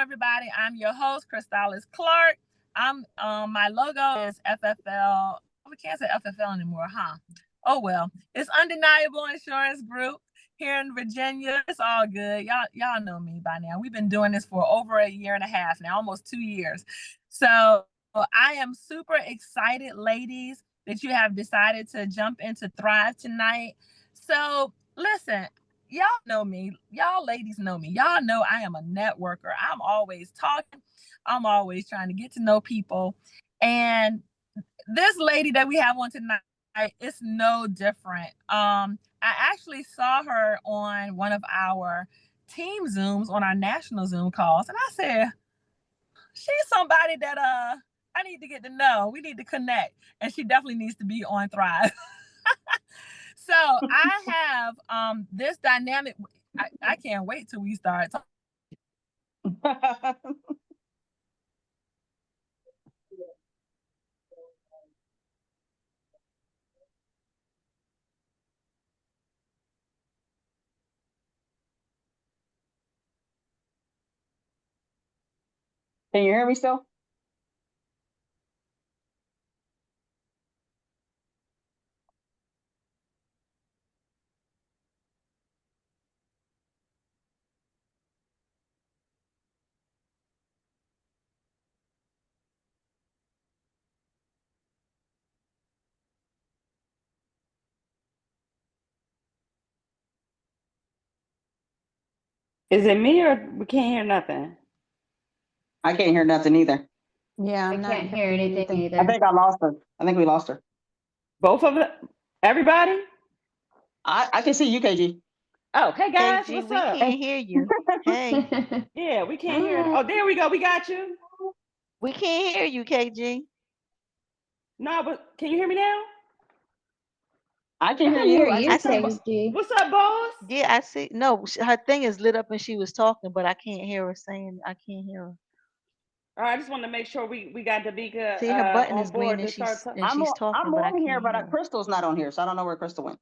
everybody. I'm your host, Crystalis Clark. My logo is FFL. We can't say FFL anymore, huh? Oh well. It's Undeniable Insurance Group here in Virginia. It's all good. Y'all know me by now. We've been doing this for over a year and a half now, almost 2 years. So I am super excited, ladies, that you have decided to jump into Thrive tonight. So listen, y'all know me. Y'all ladies know me. Y'all know I am a networker. I'm always talking. I'm always trying to get to know people. And this lady that we have on tonight, it's no different. I actually saw her on one of our team Zooms on our national Zoom calls. And I said, she's somebody that I need to get to know. We need to connect. And she definitely needs to be on Thrive. So I have this dynamic. I can't wait till we start talking. Can you hear me still? Is it me or we can't hear nothing? I can't hear nothing either. Yeah, I can't hear anything either. I think I lost her. I think we lost her. Both of it? Everybody? I can see you, KG. Oh, hey guys, KG, what's we up? can't hear you. Hey, Yeah, we can't hear. Oh, there we go. We got you. we can't hear you, KG. No, but can you hear me now? I can I hear can you. hear I you, can see see. KG. What's up, boss? Yeah, I see. No, her thing is lit up and she was talking, but I can't hear her saying. I can't hear her. All right, I just want to make sure we got Demeka See, her button on is green board and to start. I'm talking, but I on here, can't but hear her. Crystal's not on here, so I don't know where Crystal went.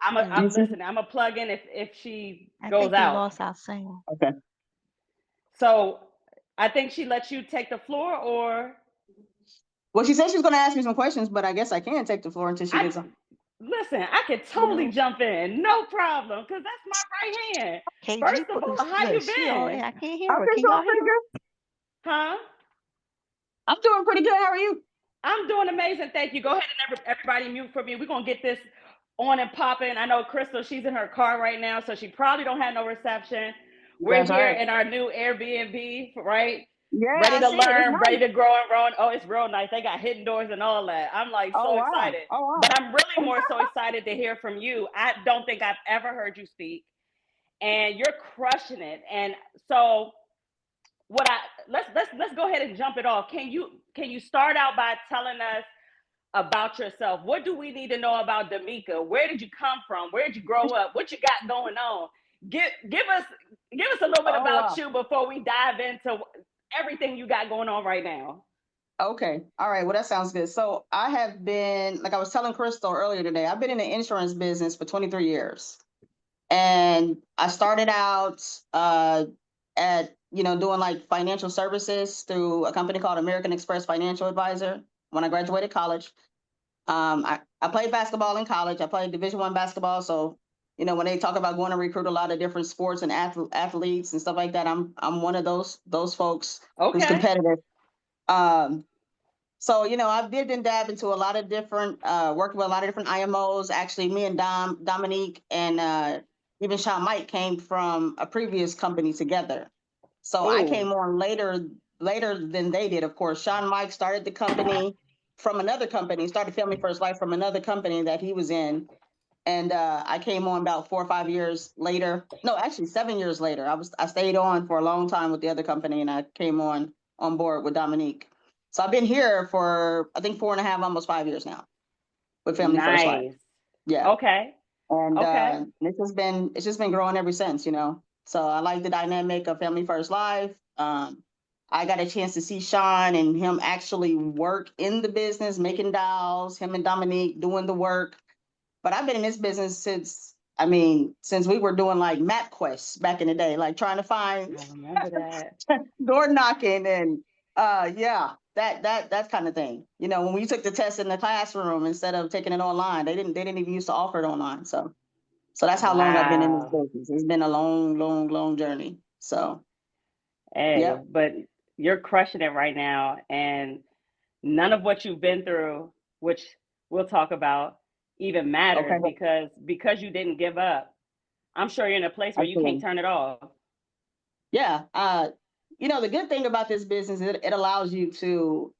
I'm see? listening. I'm gonna plug in if she I goes think we out. lost our singer. Okay. So I think she lets you take the floor, or Well, she said she was going to ask me some questions, but I guess I can take the floor until she gets on. listen, I could totally jump in, no problem, because that's my right hand. KG, First of all, how you been? I can't hear I'm her. doing Can y'all pretty hear her? good. Huh? I'm doing pretty good. How are you? I'm doing amazing. Thank you. Go ahead and everybody mute for me. We're going to get this on and popping. I know Crystal, she's in her car right now, so she probably don't have no reception. We're That's here right. in our new Airbnb, right? Yeah, Ready I to see it. It's learn, nice. ready to grow and run. Oh, it's real nice. They got hidden doors and all that. I'm like Oh, so wow. excited. Oh, wow. But I'm really more so excited to hear from you. I don't think I've ever heard you speak, and you're crushing it. And so let's go ahead and jump it off. Can you start out by telling us about yourself? What do we need to know about Demeka? Where did you come from? Where did you grow up? What you got going on? Give us a little bit about you before we dive into everything you got going on right now. Okay. All right. Well, that sounds good. So I have been, like I was telling Crystal earlier today, I've been in the insurance business for 23 years. And I started out at, doing like financial services through a company called American Express Financial Advisor when I graduated college. I played basketball in college. I played Division I basketball. So, when they talk about going to recruit a lot of different sports and athletes and stuff like that, I'm one of those folks who's competitive. So, I've dipped and dabbed into a lot of different, worked with a lot of different IMOs. Actually, me and Dominique and even Sean Mike came from a previous company together. So I came on later than they did, of course. Sean Mike started the company from another company, started Family First Life from another company that he was in. And I came on about 4 or 5 years later. No, actually 7 years later. I stayed on for a long time with the other company, and I came on board with Dominique. So I've been here for, I think, 4.5, almost 5 years now with Family First Life. Yeah. Okay. And it's just been growing ever since, So I like the dynamic of Family First Life. I got a chance to see Sean and him actually work in the business, making dials, him and Dominique doing the work. But I've been in this business since I mean, since we were doing like map quests back in the day, like trying to find I remember that. door knocking and that kind of thing. You know, when we took the test in the classroom instead of taking it online, they didn't even used to offer it online. So that's how long I've been in this Wow. business. It's been a long, long, long journey. So Hey, yeah. but you're crushing it right now, and none of what you've been through, which we'll talk about, even Okay. matters because you didn't give up. I'm sure you're in a place where you can't Absolutely. turn it off. Yeah. You know, the good thing about this business is it allows you to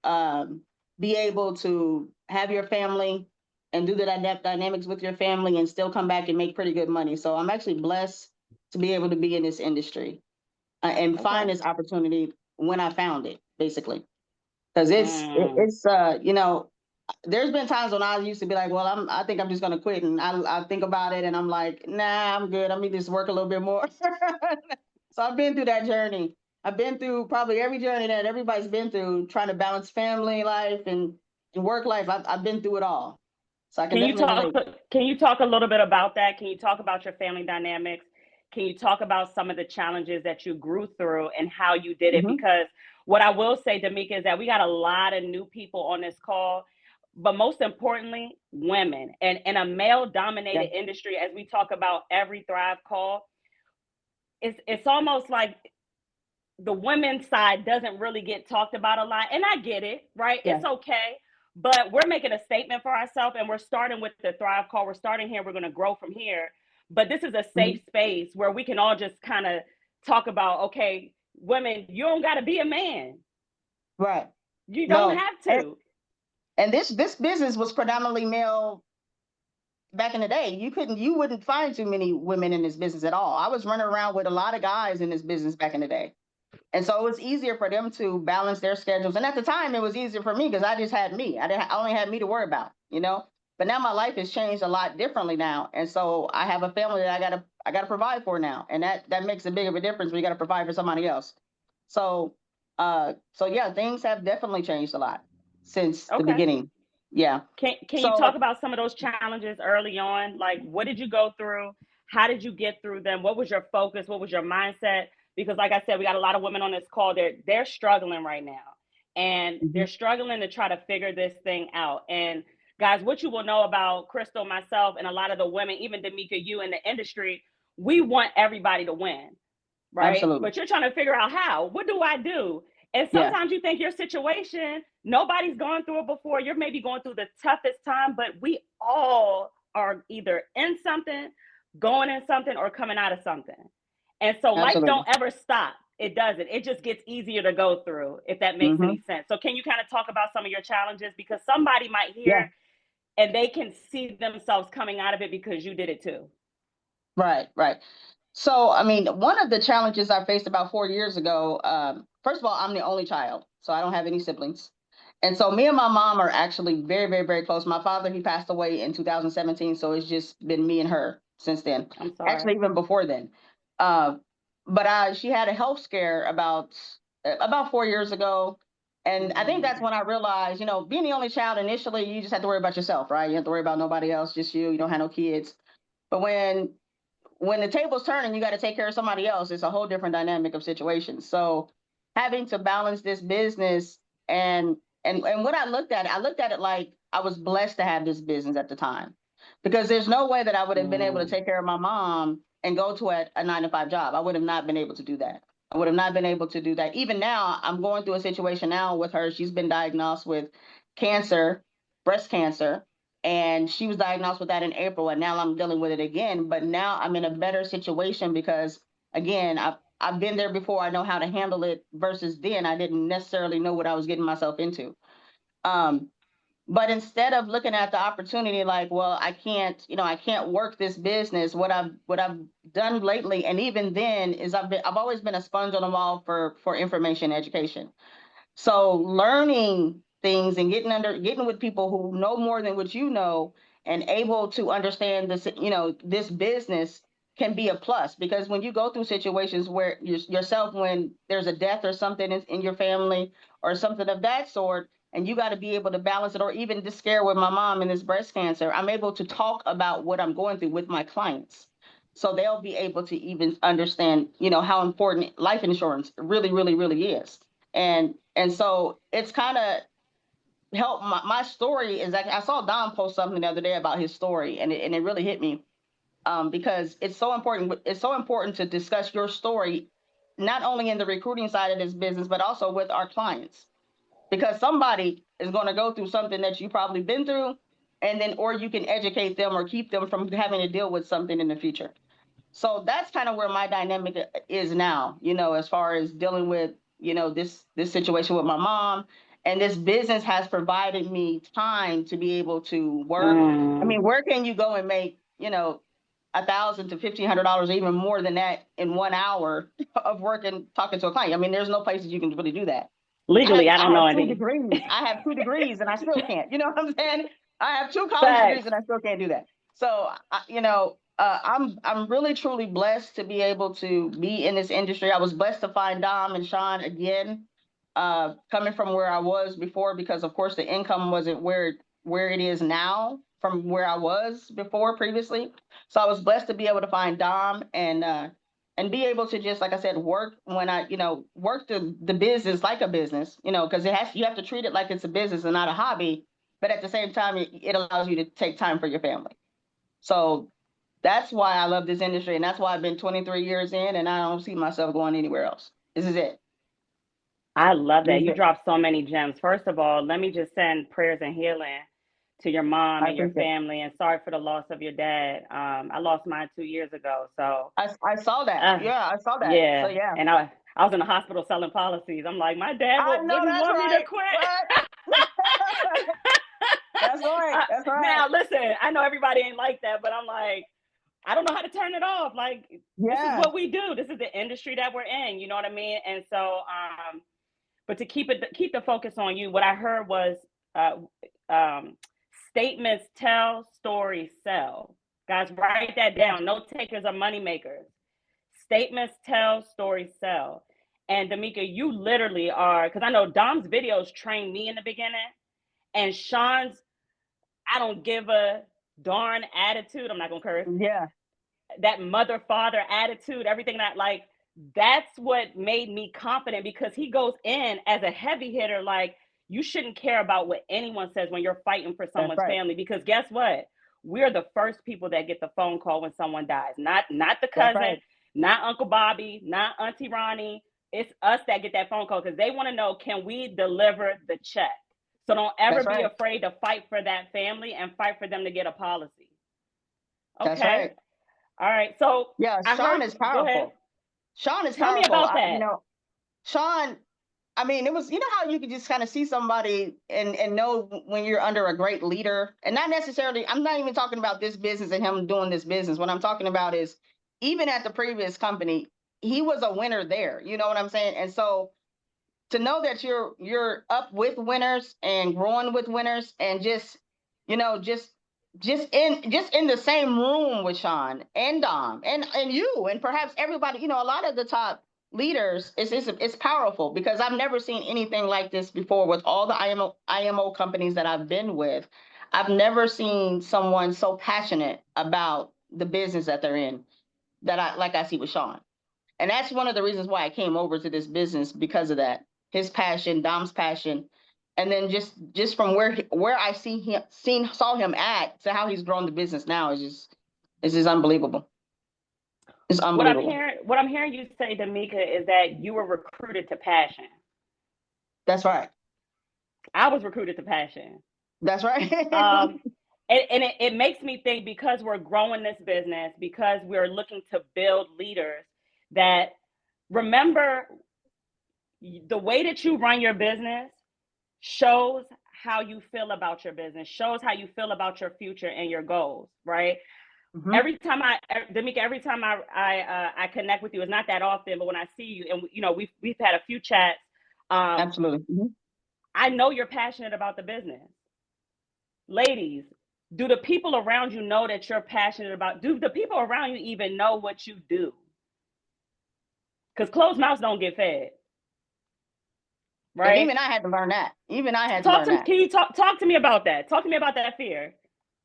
be able to have your family and do the dynamics with your family and still come back and make pretty good money. So I'm actually blessed to be able to be in this industry and Okay. find this opportunity when I found it, basically. Because Mm. you know, there's been times when I used to be like, well, I think I'm just gonna quit, and I think about it, and I'm like, nah, I'm good. I need to just work a little bit more. So I've been through that journey. I've been through probably every journey that everybody's been through, trying to balance family life and work life. I've been through it all, so I can Can you definitely talk relate. can you talk a little bit about that? Can you talk about your family dynamics? Can you talk about some of the challenges that you grew through and how you did it? Hmm. Because what I will say, Demeka, is that we got a lot of new people on this call, but most importantly, women. And in a male Yeah, dominated industry, as we talk about every Thrive call, it's almost like the women's side doesn't really get talked about a lot. And I get it, right? yeah, It's okay. But we're making a statement for ourselves and we're starting with the Thrive call. We're starting here. We're going to grow from here. But this is a hmm, safe space where we can all just kind of talk about, okay, women, you don't got to be a man. right. You don't No, have to. and this business was predominantly male back in the day. You wouldn't find too many women in this business at all. I was running around with a lot of guys in this business back in the day. And so it was easier for them to balance their schedules. And at the time, it was easier for me because I just had me. I only had me to worry about, you know. But now my life has changed a lot differently now, and so I have a family that I gotta provide for now, and that makes a big of a difference when you gotta provide for somebody else. So so yeah, things have definitely changed a lot since the Okay. beginning. Yeah. Can you talk So about some of those challenges early on? Like, what did you go through? How did you get through them? What was your focus? What was your mindset? Because, like I said, we got a lot of women on this call. They're struggling right now, and they're mhm, struggling to try to figure this thing out. And guys, what you will know about Crystal, myself, and a lot of the women, even Demeka, you in the industry, we want everybody to win, right? absolutely. But you're trying to figure out how. What do I do? And Yeah. sometimes you think your situation, nobody's gone through it before. You're maybe going through the toughest time, but we all are either in something, going in something, or coming out of something. And so life Absolutely. don't ever stop. It doesn't. It just gets easier to go through, if that makes Hmm. any sense. So can you kind of talk about some of your challenges? Because somebody might Yeah. hear and they can see themselves coming out of it because you did it too. Right. Right. So, I mean, one of the challenges I faced about 4 years ago, first of all, I'm the only child, so I don't have any siblings. And so me and my mom are actually very, very, very close. My father, he passed away in 2017, so it's just been me and her since then. I'm Actually, sorry. even before then. Uh, but she had a health scare about 4 years ago. And I think that's Mm. when I realized, you know, being the only child initially, you just have to worry about yourself, right? You have to worry about nobody else, just you. You don't have no kids. But when the table's turning, you got to take care of somebody else. It's a whole different dynamic of situations. So having to balance this business and what I looked at it like I was blessed to have this business at the time, because there's no way that I would have been able to Mm. take care of my mom and go to a 9 to 5 job. I would have not been able to do that. I would have not been able to do that. Even now, I'm going through a situation now with her. She's been diagnosed with cancer, breast cancer, and she was diagnosed with that in April, and now I'm dealing with it again. But now I'm in a better situation because, again, I've been there before. I know how to handle it. Versus then, I didn't necessarily know what I was getting myself into. Um, but instead of looking at the opportunity like, well, I can't work this business. What I've done lately, and even then, is I've always been a sponge on the wall for information education. So learning things and getting with people who know more than what you know and able to understand this, this business can be a plus, because when you go through situations where yourself, when there's a death or something in your family or something of that sort, and you got to be able to balance it. Or even this scare with my mom and this breast cancer, I'm able to talk about what I'm going through with my clients. So they'll be able to even understand, how important life insurance really, really, really is. And so it's kind of helped. My story is that I saw Don post something the other day about his story, and it really hit me, because it's so important. It's so important to discuss your story, not only in the recruiting side of this business, but also with our clients, because somebody is going to go through something that you probably been through, and then, or you can educate them or keep them from having to deal with something in the future. So that's kind of where my dynamic is now, as far as dealing with, this situation with my mom. And this business has provided me time to be able to work. I mean, where can you go and make, $1,000 to $1,500, even more than that, in 1 hour of working, talking to a client? I mean, there's no places you can really do that. Legally, I don't know have 2 any. degrees. I have 2 degrees and I still can't. You know what I'm saying? I have 2 college degrees and I still can't do that. So, I'm really truly blessed to be able to be in this industry. I was blessed to find Dom and Sean again, coming from where I was before, because of course the income wasn't where it is now from where I was before previously. So I was blessed to be able to find Dom and be able to just, like I said, work when work the business like a business, because you have to treat it like it's a business and not a hobby. But at the same time, it allows you to take time for your family. So that's why I love this industry. And that's why I've been 23 years in, and I don't see myself going anywhere else. This is it. I love that. You dropped so many gems. First of all, let me just send prayers and healing to your mom and your family, and sorry for the loss of your dad. I lost mine 2 years ago. So I saw that. Yeah, I saw that. Yeah. So yeah. And I was in the hospital selling policies. I'm like, my dad wouldn't want me to quit. That's right. That's right. Now listen, I know everybody ain't like that, but I'm like, I don't know how to turn it off. Like, This is what we do. This is the industry that we're in. You know what I mean? And so, but to keep the focus on you, what I heard was statements tell, stories sell. Guys, write that down. Note takers are money makers. Statements tell, stories sell. And Demeka, you literally are, because I know Dom's videos trained me in the beginning, and Sean's I don't give a darn attitude. I'm not gonna curse. Yeah. That mother father attitude, everything that's what made me confident, because he goes in as a heavy hitter. Like, you shouldn't care about what anyone says when you're fighting for someone's family, because guess what? We're the first people that get the phone call when someone dies. Not the cousin, not Uncle Bobby, not Auntie Ronnie. It's us that get that phone call, because they want to know, can we deliver the check? So don't ever be afraid to fight for that family and fight for them to get a policy. Okay. That's right. All right. So yeah, Sean is powerful. Sean is powerful. Tell me about that. Sean, I mean, it was, how you could just kind of see somebody and know when you're under a great leader, and not necessarily, I'm not even talking about this business and him doing this business. What I'm talking about is, even at the previous company, he was a winner there. You know what I'm saying? And so to know that you're up with winners and growing with winners, and just in the same room with Sean and Dom and you and perhaps everybody, a lot of the top leaders, it's powerful, because I've never seen anything like this before with all the IMO companies that I've been with. I've never seen someone so passionate about the business that they're in that I see with Sean. And that's one of the reasons why I came over to this business, because of that. His passion, Dom's passion, and then just from where I saw him at to how he's grown the business now is just unbelievable. It's unbelievable. What I'm hearing you say, Demeka, is that you were recruited to passion. That's right. I was recruited to passion. That's right. And it makes me think, because we're growing this business, because we're looking to build leaders, that remember, the way that you run your business shows how you feel about your business, shows how you feel about your future and your goals, right? Mm-hmm. Every time I connect with you, it's not that often, but when I see you, and we've had a few chats. Absolutely. Mm-hmm. I know you're passionate about the business. Ladies, do the people around you know that you're passionate about? Do the people around you even know what you do? Because closed mouths don't get fed. right? And even I had to learn that. Even I had to learn that. Can you talk to me about that? Talk to me about that fear.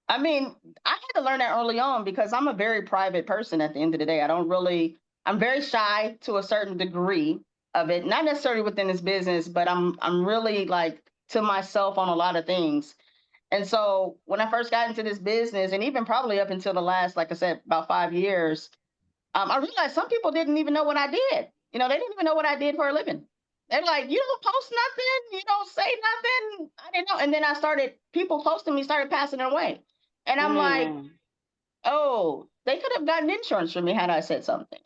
I mean, I had to learn that early on because I'm a very private person at the end of the day. I'm very shy to a certain degree of it, not necessarily within this business, but I'm really like to myself on a lot of things. And so when I first got into this business, and even probably up until the last, like I said, about 5 years, I realized some people didn't even know what I did. You know, they didn't even know what I did for a living. They're like, you don't post nothing, you don't say nothing. I didn't know. And then people close to me started passing it away. And I'm like, oh, they could have gotten insurance from me had I said something,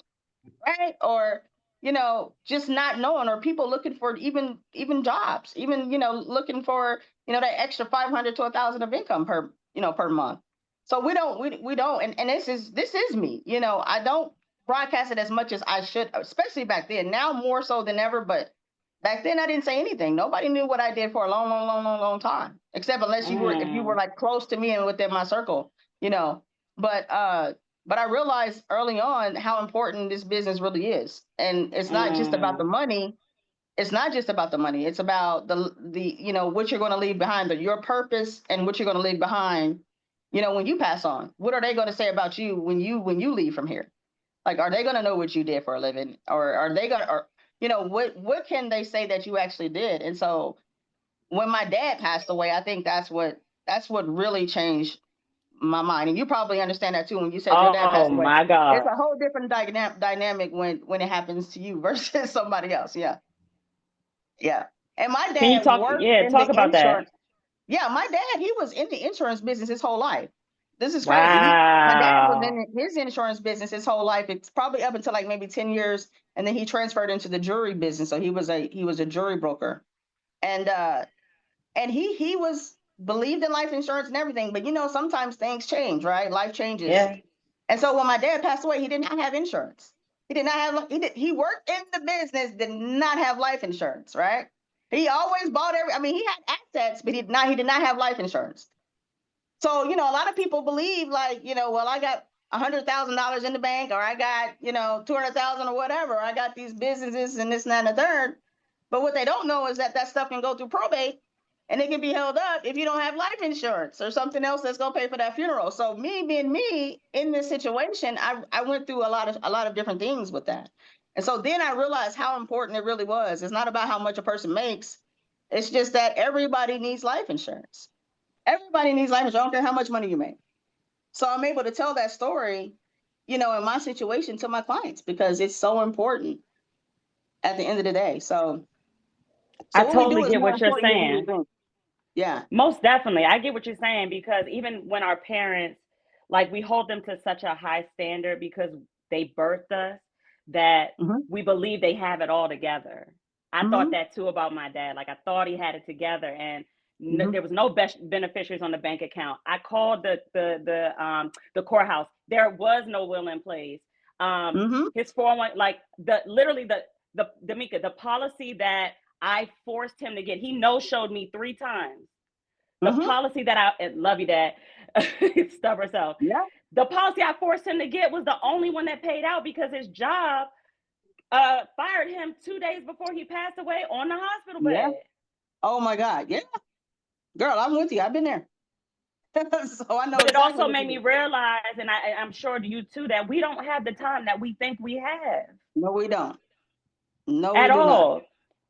right? Or, just not knowing, or people looking for even jobs, even, looking for, that extra 500 to 1,000 of income per month. So we don't, and this is me, I don't broadcast it as much as I should, especially back then. Now more so than ever, but back then I didn't say anything. Nobody knew what I did for a long, long, long, long, long time, except unless if you were like close to me and within my circle, But I realized early on how important this business really is, and it's not just about the money. It's not just about the money. It's about the what you're going to leave behind, your purpose, and what you're going to leave behind. When you pass on, what are they going to say about you when you leave from here? Like, are they going to know what you did for a living, or are they going to, or what can they say that you actually did? And so, when my dad passed away, I think that's what really changed my mind. And you probably understand that too when you said your dad passed away. My God. It's a whole different dynamic when it happens to you versus somebody else. Yeah. Yeah. And my dad Can you talk about insurance. that? Yeah, my dad, he was in the insurance business his whole life. This is crazy. Wow. My dad was in his insurance business his whole life. It's probably up until like maybe 10 years. And then he transferred into the jury business. So he was a jury broker. And he was believed in life insurance and everything, but sometimes things change, right? Life changes. Yeah. And so when my dad passed away, he did not have insurance. He did not have. He worked in the business, did not have life insurance, right? He always bought he had assets, but he did not have life insurance. So a lot of people believe like, well, I got $100,000 in the bank, or I got 200,000 or whatever. I got these businesses and this and that and the third. But what they don't know is that stuff can go through probate. And it can be held up if you don't have life insurance or something else that's gonna pay for that funeral. So me being me in this situation, I went through a lot of different things with that. And so then I realized how important it really was. It's not about how much a person makes. It's just that everybody needs life insurance. Everybody needs life insurance. I don't care how much money you make. So I'm able to tell that story, in my situation to my clients because it's so important at the end of the day. So I what we totally do is get more what you're important than you saying. think. Yeah. Most definitely. I get what you're saying, because even when our parents, like, we hold them to such a high standard because they birthed us, that we believe they have it all together. I thought that too about my dad. Like, I thought he had it together, and there was no beneficiaries on the bank account. I called the courthouse. There was no will in place. His 401, like the Demeka, the policy that I forced him to get, he no-showed me 3 times. The policy that I love you, Dad. Stub herself. Yeah. The policy I forced him to get was the only one that paid out because his job fired him 2 days before he passed away on the hospital bed. Yeah. Oh my God. Yeah. Girl, I'm with you. I've been there. So I know. But it also made me realize, and I'm sure you too, that we don't have the time that we think we have. No, we don't. No, at we do all. not.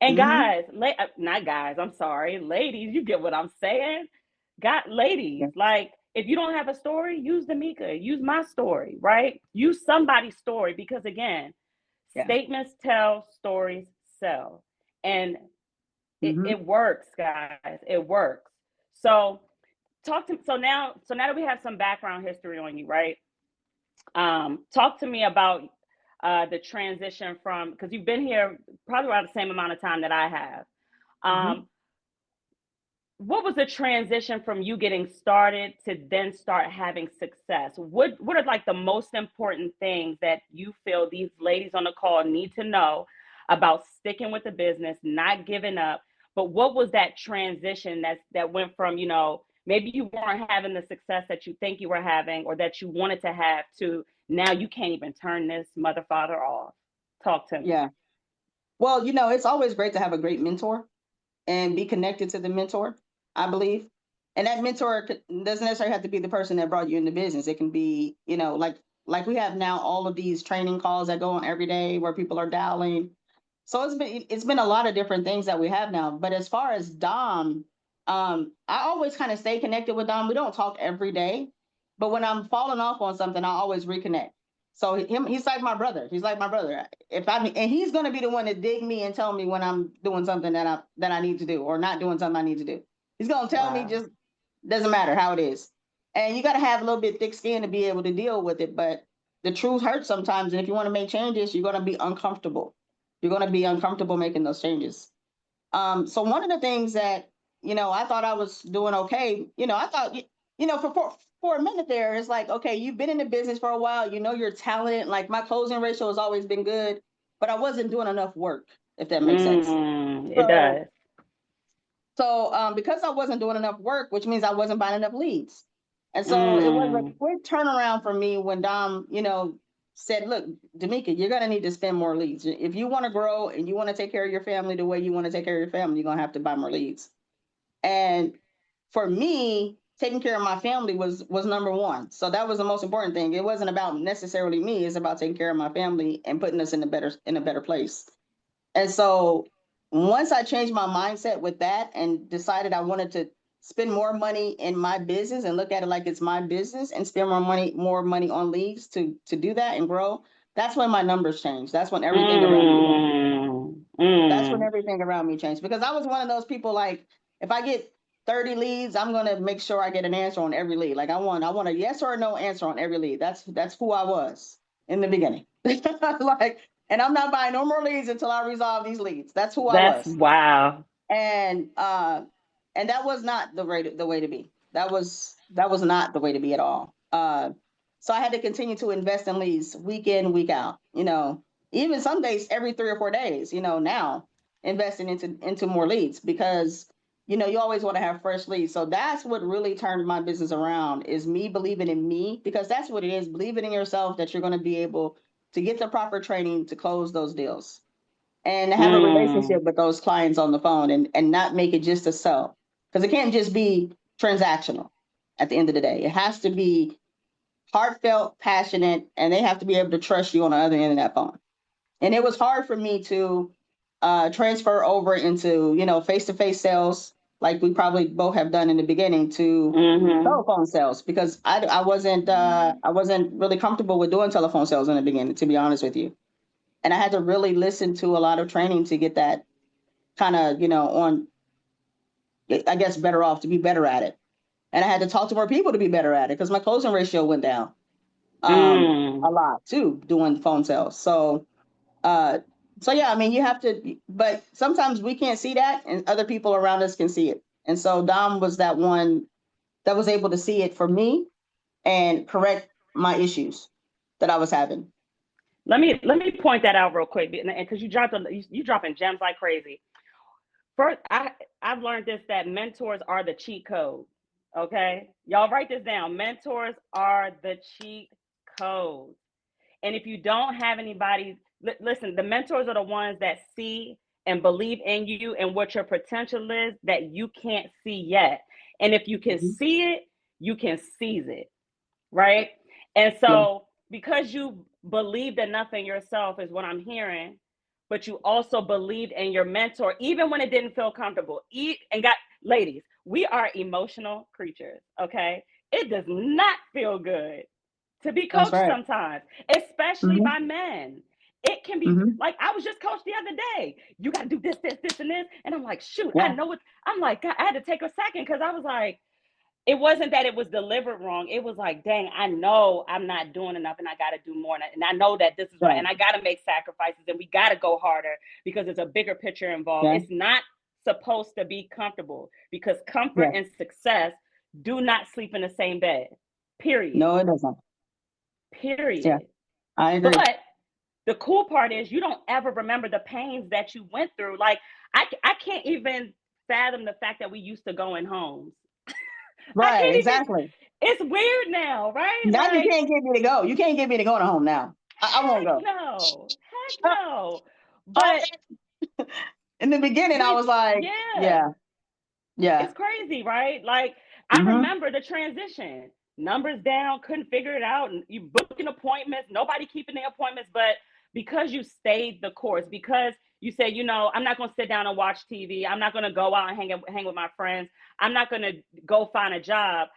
And guys, not guys, I'm sorry, ladies, you get what I'm saying? Ladies, like, if you don't have a story, use Demeka, use my story, right? Use somebody's story, because again, statements tell, stories sell. And it works, guys. It works. So now that we have some background history on you, right? Talk to me about the transition from, because you've been here probably around the same amount of time that I have. What was the transition from you getting started to then start having success? What are like the most important things that you feel these ladies on the call need to know about sticking with the business, not giving up? But what was that transition that went from, maybe you weren't having the success that you think you were having or that you wanted to have, to now you can't even turn this mother, father off? Talk to me. Yeah. Well, it's always great to have a great mentor. and be connected to the mentor, I believe. And that mentor doesn't necessarily have to be the person that brought you into business. It can be, like we have now all of these training calls that go on every day where people are dialing. So it's been a lot of different things that we have now. But as far as Dom, I always kind of stay connected with Dom. We don't talk every day, but when I'm falling off on something, I always reconnect. So he's like my brother. He's like my brother. And he's gonna be the one to dig me and tell me when I'm doing something that I need to do or not doing something I need to do. He's gonna tell me, just doesn't matter how it is. And you gotta have a little bit thick skin to be able to deal with it. But the truth hurts sometimes. And if you want to make changes, you're gonna be uncomfortable. You're gonna be uncomfortable making those changes. So one of the things that, I thought I was doing okay, I thought, for a minute there, it's like, okay, you've been in the business for a while, you're talented. Like my closing ratio has always been good, but I wasn't doing enough work, if that makes sense. It does. So because I wasn't doing enough work, which means I wasn't buying enough leads. And so it was a quick turnaround for me when Dom, said, look, Demeka, you're going to need to spend more leads. If you want to grow and you want to take care of your family the way you want to take care of your family, you're going to have to buy more leads. And for me, taking care of my family was number one. So that was the most important thing. It wasn't about necessarily me. It's about taking care of my family and putting us in a better place. And so once I changed my mindset with that and decided I wanted to spend more money in my business and look at it like it's my business and spend more money on leads to do that and grow, that's when my numbers changed. That's when everything around me. That's when everything around me changed. Because I was one of those people, like, if I get 30 leads, I'm gonna make sure I get an answer on every lead. Like I want a yes or no answer on every lead. That's who I was in the beginning. Like, and I'm not buying no more leads until I resolve these leads. That's who I was. Wow. And that was not the way to be. That was not the way to be at all. So I had to continue to invest in leads week in, week out. Even some days every 3 or 4 days. Now investing into more leads because you always want to have fresh leads. So that's what really turned my business around, is me believing in me, because that's what it is. Believing in yourself that you're going to be able to get the proper training to close those deals and have a relationship with those clients on the phone and not make it just a sell. Because it can't just be transactional at the end of the day. It has to be heartfelt, passionate, and they have to be able to trust you on the other end of that phone. And it was hard for me to transfer over into, face-to-face sales, like we probably both have done in the beginning, to telephone sales, because I wasn't really comfortable with doing telephone sales in the beginning, to be honest with you. And I had to really listen to a lot of training to get that kind of, on, I guess, better off, to be better at it. And I had to talk to more people to be better at it because my closing ratio went down a lot too, doing phone sales. So yeah, I mean, you have to, but sometimes we can't see that and other people around us can see it. And so Dom was that one that was able to see it for me and correct my issues that I was having. Let me point that out real quick, because you dropping gems like crazy. First, I've learned this, that mentors are the cheat code. Okay, y'all write this down. Mentors are the cheat code. And if you don't have anybody, listen, the mentors are the ones that see and believe in you and what your potential is that you can't see yet. And if you can see it, you can seize it, right? And so because you believed enough in yourself is what I'm hearing, but you also believed in your mentor, even when it didn't feel comfortable. Ladies, we are emotional creatures, okay? It does not feel good to be coached sometimes, especially by men. It can be like, I was just coached the other day. You got to do this, this, this, and this. And I'm like, shoot, I know what, I'm like, God, I had to take a second because I was like, it wasn't that it was delivered wrong. It was like, dang, I know I'm not doing enough and I got to do more. And I know that this is right. And I got to make sacrifices and we got to go harder because there's a bigger picture involved. It's not supposed to be comfortable because comfort and success do not sleep in the same bed, period. No, it doesn't. Period. Yeah, I agree. But the cool part is you don't ever remember the pains that you went through. Like, I can't even fathom the fact that we used to go in homes. Right, exactly. It's weird now, right? Now like, you can't get me to go. You can't get me to go to home now. I won't go. No, heck no. But In the beginning, I was like, yeah. It's crazy, right? Like, I remember the transition. Numbers down, couldn't figure it out. And you booking appointments, nobody keeping the appointments. But because you stayed the course, because you said, you know, I'm not going to sit down and watch TV. I'm not going to go out and hang with my friends. I'm not going to go find a job.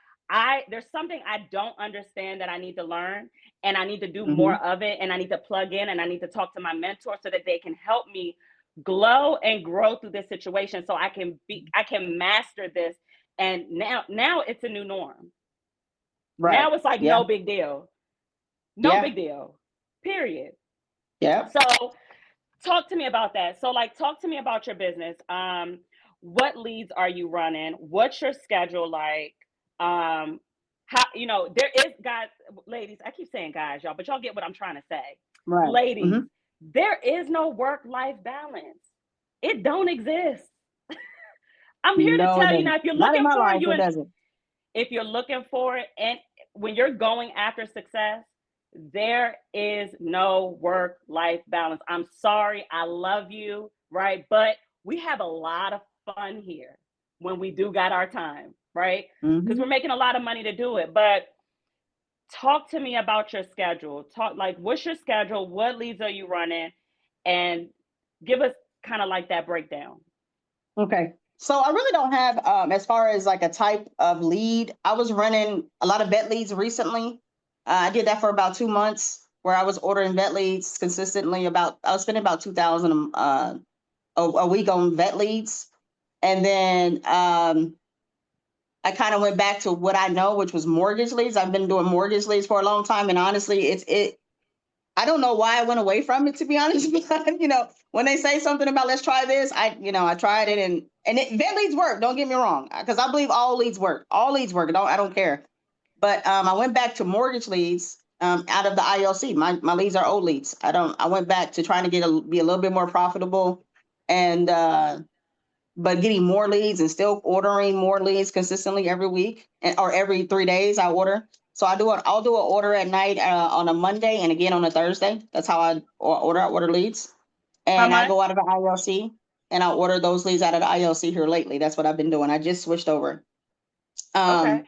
There's something I don't understand that I need to learn, and I need to do more of it, and I need to plug in, and I need to talk to my mentor so that they can help me glow and grow through this situation so I can master this. And now it's a new norm. Right. Now it's like no big deal. No big deal. Period. Yeah. So talk to me about that. So like, talk to me about your business. What leads are you running? What's your schedule like? How, you know, there is, guys, ladies, I keep saying guys, y'all, but y'all get what I'm trying to say. Right. Ladies, there is no work-life balance. It don't exist. I'm here to tell you now, if you're looking for it, if you're looking for it, and when you're going after success, there is no work-life balance. I'm sorry, I love you, right? But we have a lot of fun here when we do got our time, right? Because we're making a lot of money to do it. But talk to me about your schedule. Talk, like, what's your schedule? What leads are you running? And give us kind of like that breakdown. Okay. So I really don't have, as far as like a type of lead, I was running a lot of vet leads recently. I did that for about 2 months, where I was ordering vet leads consistently. I was spending about 2,000 a week on vet leads. And then I kind of went back to what I know, which was mortgage leads. I've been doing mortgage leads for a long time. And honestly, I don't know why I went away from it, to be honest. But, you know, when they say something about let's try this, I tried it, and vet leads work. Don't get me wrong, because I believe all leads work. All leads work. I don't care. But I went back to mortgage leads out of the ILC. My leads are old leads. I went back to trying to be a little bit more profitable, and but getting more leads and still ordering more leads consistently every week, or every 3 days I order. So I'll do an order at night on a Monday, and again on a Thursday. That's how I order leads. And I go out of the ILC and I'll order those leads out of the ILC here lately. That's what I've been doing. I just switched over. Okay.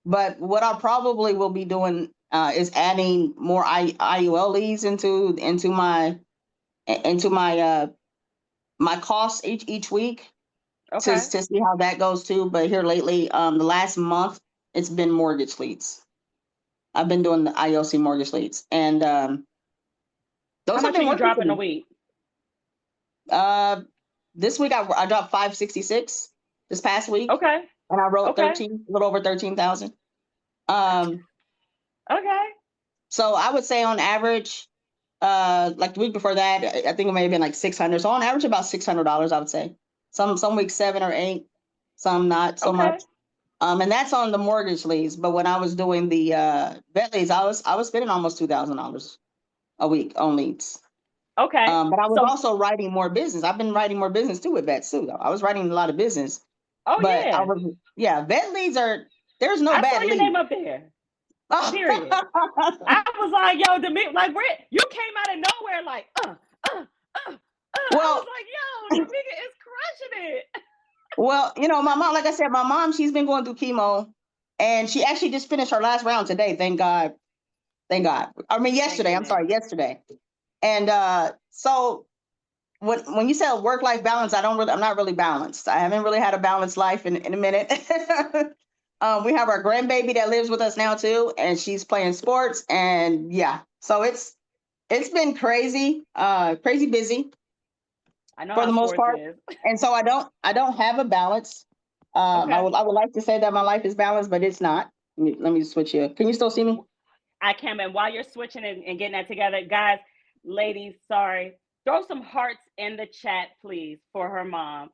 But what I probably will be doing is adding more IUL leads into my my costs each week. Okay. To see how that goes too. But here lately, the last month, it's been mortgage leads. I've been doing the ILC mortgage leads, and those have been working. How much are you dropping a week? This week I dropped 566 this past week. Okay. And I wrote a little over 13,000. Okay. So I would say on average, like the week before that, I think it may have been like 600. So on average, about $600, I would say. Some weeks 7 or 8, some not so much. And that's on the mortgage leads. But when I was doing the vet leads, I was spending almost $2,000 a week on leads. Okay. But I was also writing more business. I've been writing more business too with vets too, though. I was writing a lot of business. Oh, but yeah. Vet leads there's no bad lead. I saw your name up there. Period. I was like, yo, Demeka, like, you came out of nowhere, like, Well, I was like, yo, Demeka is crushing it. Well, you know, my mom, like I said, my mom, she's been going through chemo, and she actually just finished her last round today. Thank God. Thank God. I mean, yesterday. I'm sorry, yesterday. And so when you say work-life balance, I'm not really balanced. I haven't really had a balanced life in a minute. We have our grandbaby that lives with us now too, and she's playing sports, and yeah, so it's been crazy, crazy busy. I know for the most part, and so I don't have a balance. I would like to say that my life is balanced, but it's not. Let me switch here. Can you still see me? I can, and while you're switching and getting that together, guys, ladies, sorry, throw some hearts in the chat, please, for her mom.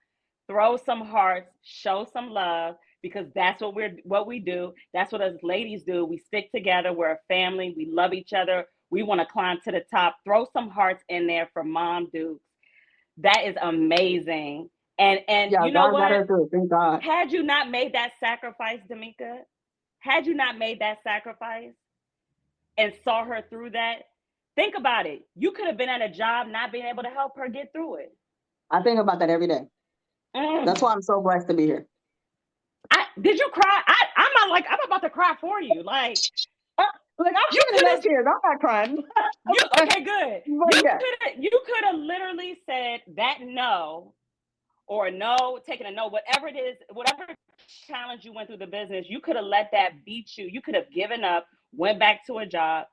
Throw some hearts, show some love, because that's what we do. That's what us ladies do. We stick together. We're a family. We love each other. We want to climb to the top. Throw some hearts in there for Mom Dukes. That is amazing. And yeah, you know what? Thank God. Had you not made that sacrifice, Demeka, had you not made that sacrifice and saw her through that, think about it. You could have been at a job not being able to help her get through it. I think about that every day. That's why I'm so blessed to be here. Did you cry? I'm about to cry for you. Like, Look, I'm shedding no tears. I'm not crying. Okay, good. You could have literally said that no, or no, taking a no, whatever it is, whatever challenge you went through the business, you could have let that beat you. You could have given up, went back to a job.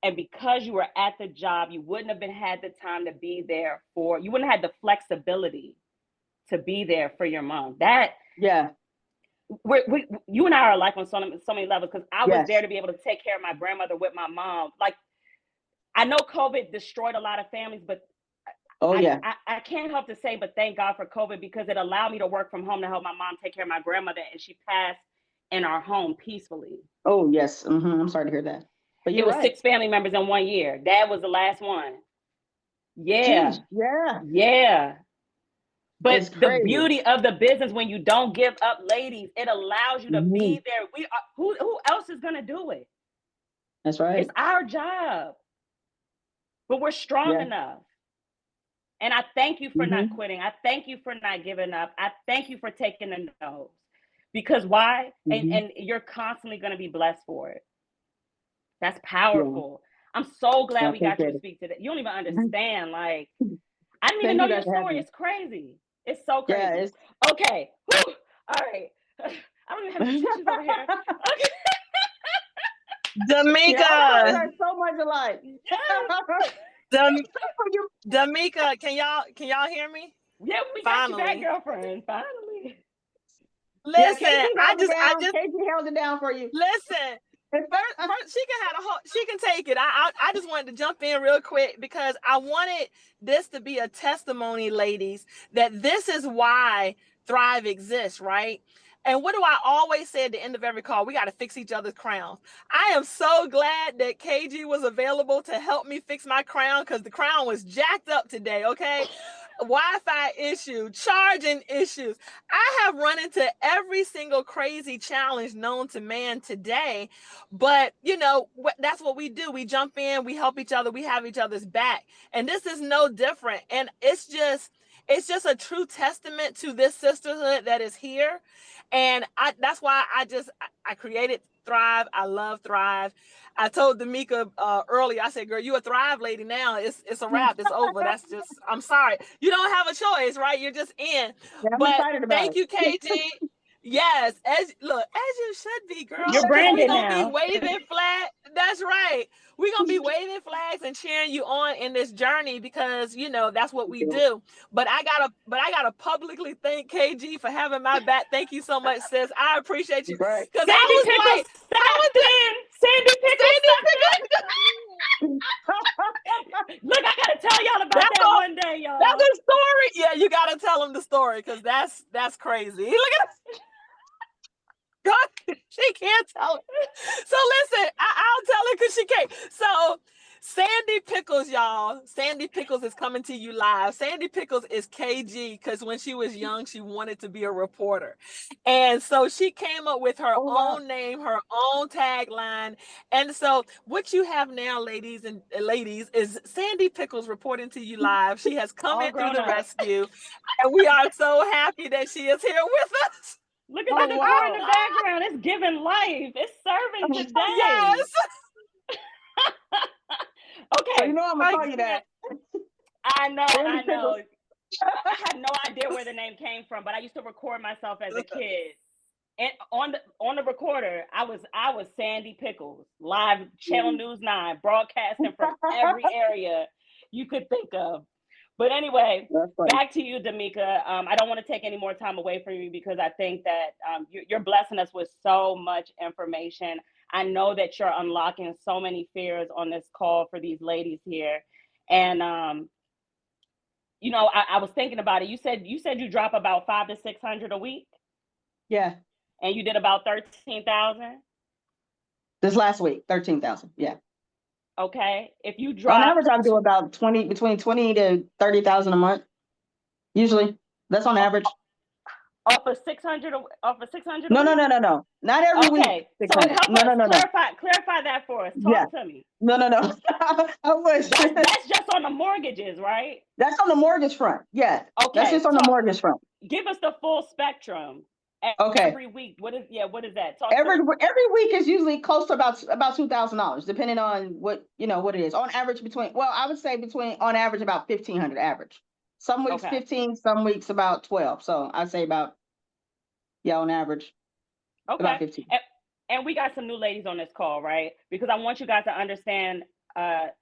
And because you were at the job, you wouldn't have had the time to be there you wouldn't have had the flexibility to be there for your mom. You and I are alike on so many levels, because I was there to be able to take care of my grandmother with my mom. Like, I know COVID destroyed a lot of families, but I can't help to say, but thank God for COVID, because it allowed me to work from home to help my mom take care of my grandmother, and she passed in our home peacefully. Oh, yes. I'm sorry to hear that. But it was 6 family members in 1 year. Dad was the last one. Yeah. Jeez, yeah. Yeah. But the beauty of the business, when you don't give up, ladies, it allows you to be there. Who else is gonna do it? That's right. It's our job. But we're strong enough. And I thank you for not quitting. I thank you for not giving up. I thank you for taking the no's. Because why? And you're constantly gonna be blessed for it. That's powerful. I'm so glad we got you to speak today. You don't even understand. Like, I didn't even know your story. It's crazy. It's so crazy. Okay. Whew. All right. I don't even have any tissues over here. Okay. Demeka. So much alike. Demeka, can y'all hear me? Yeah, we got you back, girlfriend. Finally. Listen, I just KG held it down for you. Listen. First, she can take it. I just wanted to jump in real quick, because I wanted this to be a testimony, ladies, that this is why Thrive exists, right? And what do I always say at the end of every call? We got to fix each other's crowns. I am so glad that KG was available to help me fix my crown, because the crown was jacked up today, okay? Wi-Fi issue, charging issues. I have run into every single crazy challenge known to man today, but that's what we do. We jump in, we help each other, we have each other's back, and this is no different. And it's just a true testament to this sisterhood that is here. And that's why I created Thrive. I love Thrive. I told Demeka earlier, I said, girl, you a Thrive lady now. It's a wrap. It's over. That's just, I'm sorry. You don't have a choice, right? You're just in. Yeah, but thank you, KG. Yes, as you should be, girl. You're branded now. We're going to be waving flags. That's right. We're going to be waving flags and cheering you on in this journey, because, that's what we do. But I gotta publicly thank KG for having my back. Thank you so much, sis. I appreciate you. Right. Because I was Sandy Pickles. Look, I gotta tell y'all about that one day, y'all. That's a story. Yeah, you gotta tell them the story, because that's crazy. Look at this. God, she can't tell it. So listen, I'll tell her, because she can't. So Sandy Pickles, y'all. Sandy Pickles is coming to you live. Sandy Pickles is KG, because when she was young, she wanted to be a reporter. And so she came up with her own name, her own tagline. And so what you have now, ladies, is Sandy Pickles reporting to you live. She has come in through the rescue. And we are so happy that she is here with us. Look at the decor in the background. It's giving life. It's serving today. Yes. Okay. So I'm gonna call you that. I know. I had no idea where the name came from, but I used to record myself as a kid. And on the recorder, I was Sandy Pickles, live Channel News 9, broadcasting from every area you could think of. But anyway, back to you, Demeka. I don't want to take any more time away from you, because I think that you're blessing us with so much information. I know that you're unlocking so many fears on this call for these ladies here. And, I was thinking about it. You said you drop about 500 to 600 a week. Yeah. And you did about 13,000. This last week, 13,000. Yeah. Okay. If you drop, on average, I do about between 20 to 30,000 a month. Usually, that's on average. Off of 600, off of 600 No. Not every week. Okay, so 600. help No, us no. clarify that for us. Yeah. Talk to me. No. I wish. That's just on the mortgages, right? That's on the mortgage front. Yeah. Okay, That's just on the mortgage front. give us the full spectrum. Okay. Every week, what is that? Talk Every to me. week is usually close to about $2,000, depending on what what it is. On average, I would say on average about 1,500 average. Some weeks Okay. 15, some weeks about 12. So I'd say about on average about Okay. 15. And we got some new ladies on this call, right? Because I want you guys to understand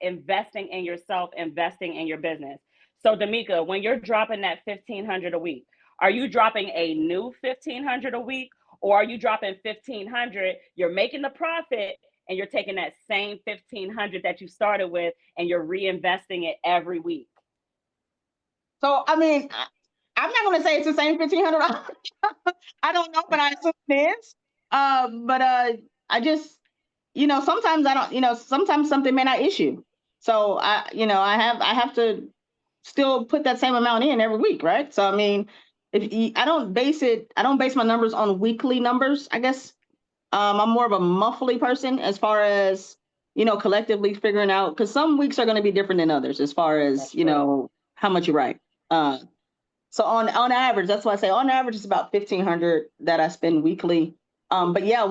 investing in yourself, investing in your business. So Demeka, when you're dropping that 1,500 a week, are you dropping a new 1,500 a week, or are you dropping 1,500? You're making the profit, and you're taking that same 1,500 that you started with, and you're reinvesting it every week. So I mean, I'm not going to say it's the same $1,500. I don't know, but I assume it is. But I just sometimes I don't. Sometimes something may not issue. So I have to still put that same amount in every week, right? So I mean, I don't base my numbers on weekly numbers, I guess. I'm more of a monthly person as far as collectively figuring out, because some weeks are going to be different than others as far as how much you write. So on average, that's why I say on average it's about 1,500 that I spend weekly. But yeah,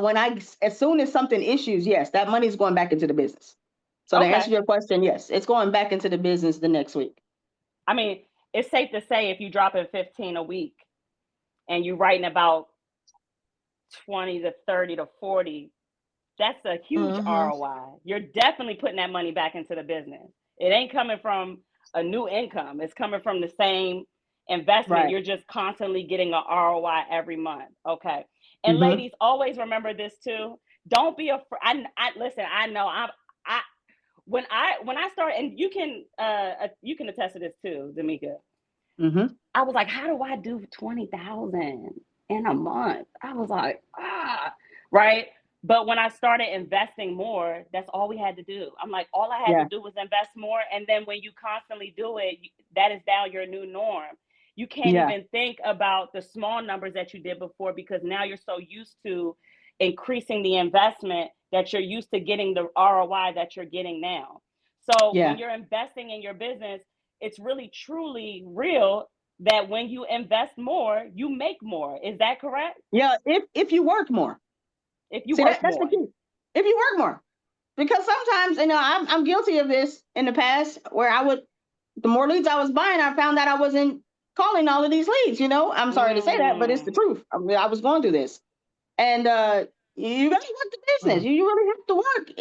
as soon as something issues, yes, that money's going back into the business. So to answer your question, yes, it's going back into the business the next week. I mean, it's safe to say if you drop in 15 a week and you're writing about 20 to 30 to 40, that's a huge ROI. You're definitely putting that money back into the business. It ain't coming from a new income. It's coming from the same investment. Right. You're just constantly getting a ROI every month. Okay. And ladies, always remember this too. Don't be afraid. I listen, I know when I start, and you can attest to this too, Demeka. I was like, how do I do 20,000 in a month? I was like, right. But when I started investing more, that's all we had to do. I'm like, all I had to do was invest more. And then when you constantly do it, that is now your new norm. You can't even think about the small numbers that you did before, because now you're so used to increasing the investment that you're used to getting the ROI that you're getting now. So when you're investing in your business, it's really truly real that when you invest more, you make more. Is that correct? Yeah, if you work more. If you work that's more. the key. If you work more. Because sometimes, I'm guilty of this in the past, where the more leads I was buying, I found that I wasn't calling all of these leads. I'm sorry to say that, but it's the truth. I mean, I was going through this. And you got to work the business. You really have to work.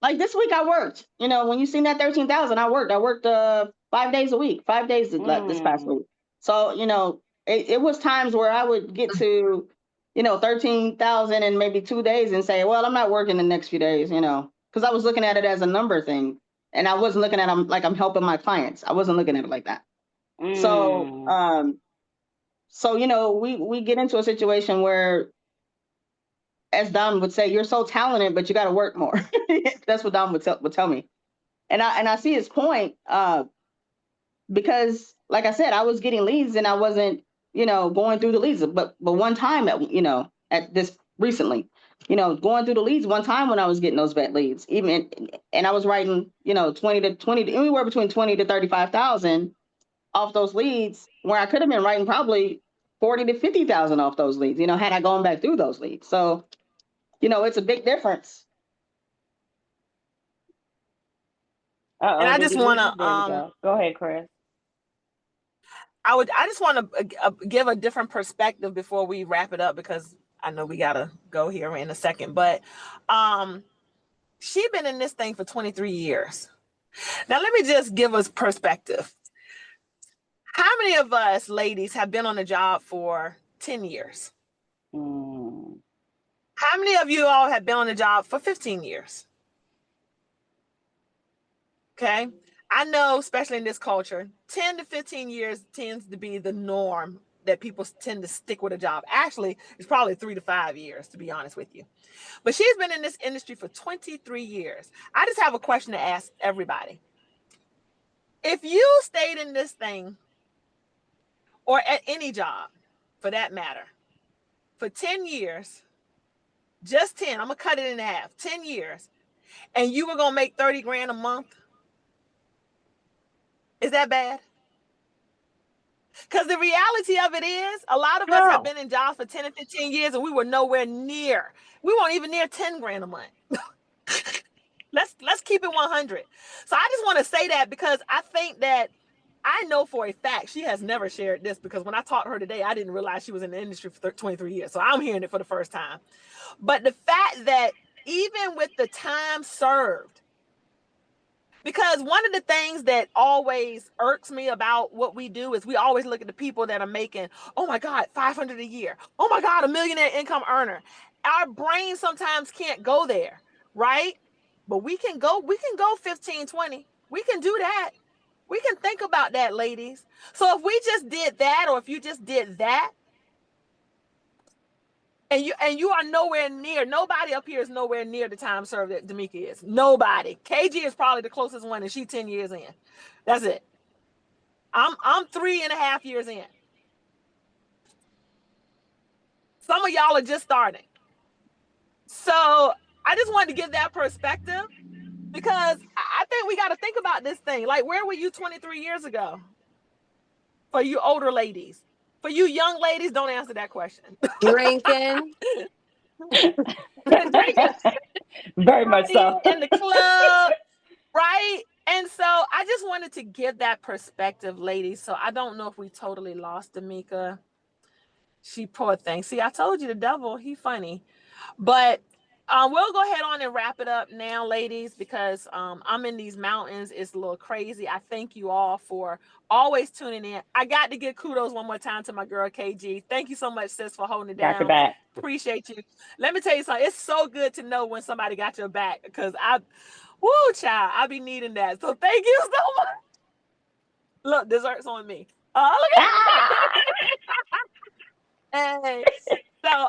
Like this week I worked. When you seen that 13,000, I worked. I worked 5 days a week, 5 days this past week. So, it was times where I would get to, 13,000 in maybe 2 days and say, well, I'm not working the next few days, because I was looking at it as a number thing. And I wasn't looking at them like I'm helping my clients. I wasn't looking at it like that. So, we get into a situation where, as Don would say, you're so talented, but you got to work more. That's what Don would tell me. And I see his point, because like I said, I was getting leads and I wasn't, going through the leads. But one time at this recently, going through the leads one time when I was getting those vet leads, and I was writing, 20 to anywhere between 20 to 35,000 off those leads, where I could have been writing probably 40 to 50,000 off those leads, had I gone back through those leads. So, it's a big difference. And I just want to go ahead, Chris. I just want to give a different perspective before we wrap it up, because I know we gotta go here in a second. But she's been in this thing for 23 years. Now let me just give us perspective. How many of us ladies have been on a job for 10 years? How many of you all have been on a job for 15 years? Okay. I know, especially in this culture, 10 to 15 years tends to be the norm that people tend to stick with a job. Actually, it's probably 3 to 5 years, to be honest with you. But she's been in this industry for 23 years. I just have a question to ask everybody. If you stayed in this thing or at any job for that matter, for 10 years, just 10, I'm gonna cut it in half, 10 years, and you were gonna make 30 grand a month, is that bad? Because the reality of it is, a lot of us have been in jobs for 10 and 15 years, and we were nowhere near. We weren't even near 10 grand a month. Let's keep it 100. So I just want to say that because I think that I know for a fact she has never shared this, because when I talked to her today, I didn't realize she was in the industry for 23 years. So I'm hearing it for the first time. But the fact that even with the time served, because one of the things that always irks me about what we do is we always look at the people that are making, oh my God, 500 a year. Oh my God, a millionaire income earner. Our brain sometimes can't go there, right? But we can go 15, 20. We can do that. We can think about that, ladies. So if we just did that, or if you just did that, and you are nowhere near, nobody up here is nowhere near the time served that Demeka is. Nobody. KG is probably the closest one, and she 10 years in. That's it. I'm 3.5 years in. Some of y'all are just starting. So I just wanted to give that perspective, because I think we got to think about this thing. Like, where were you 23 years ago? For you older ladies. For you young ladies, don't answer that question. Drinking. Drinking. Very much so. In the club, right? And so I just wanted to give that perspective, ladies. So I don't know if we totally lost Demeka. She poor thing. See, I told you the devil, he funny. But we'll go ahead on and wrap it up now, ladies, because I'm in these mountains. It's a little crazy. I thank you all for always tuning in. I got to give kudos one more time to my girl, KG. Thank you so much, sis, for holding it down. Got your back. Appreciate you. Let me tell you something. It's so good to know when somebody got your back, because child, I be needing that. So thank you so much. Look, dessert's on me. Look at Hey. So,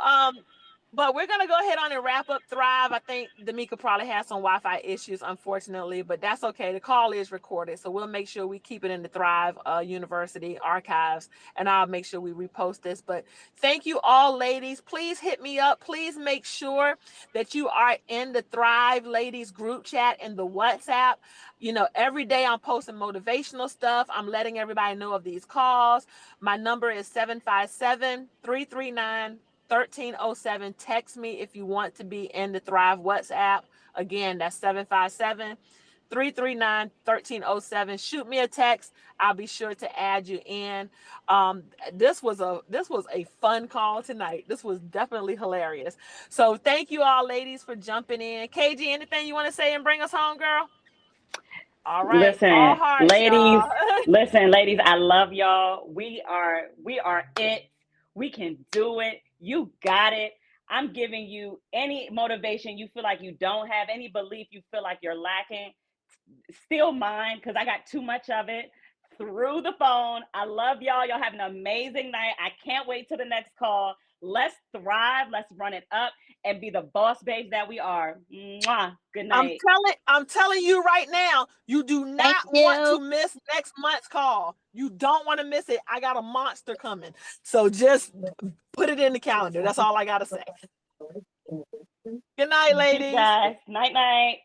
but we're gonna go ahead on and wrap up Thrive. I think Demeka probably has some Wi-Fi issues, unfortunately, but that's okay. The call is recorded, so we'll make sure we keep it in the Thrive University archives, and I'll make sure we repost this. But thank you all, ladies. Please hit me up. Please make sure that you are in the Thrive Ladies group chat in the WhatsApp. You know, every day I'm posting motivational stuff. I'm letting everybody know of these calls. My number is 757-339-1307. Text me if you want to be in the Thrive WhatsApp. Again, that's 757-339-1307. Shoot me a text. I'll be sure to add you in. This was a fun call tonight. This was definitely hilarious. So thank you all, ladies, for jumping in. KG, anything you want to say and bring us home, girl? All right. Listen, all hearts, ladies. y'all. Listen, ladies. I love y'all. We are it. We can do it. You got it. I'm giving you any motivation you feel like you don't have, any belief you feel like you're lacking. Steal mine, because I got too much of it through the phone. I love y'all. Y'all have an amazing night. I can't wait till the next call. Let's thrive. Let's run it up and be the boss babes that we are. Mwah. Good night. I'm telling you right now, you do not want to miss next month's call. You don't want to miss it. I got a monster coming. So just put it in the calendar. That's all I got to say. Good night, ladies. Guys. Night, night.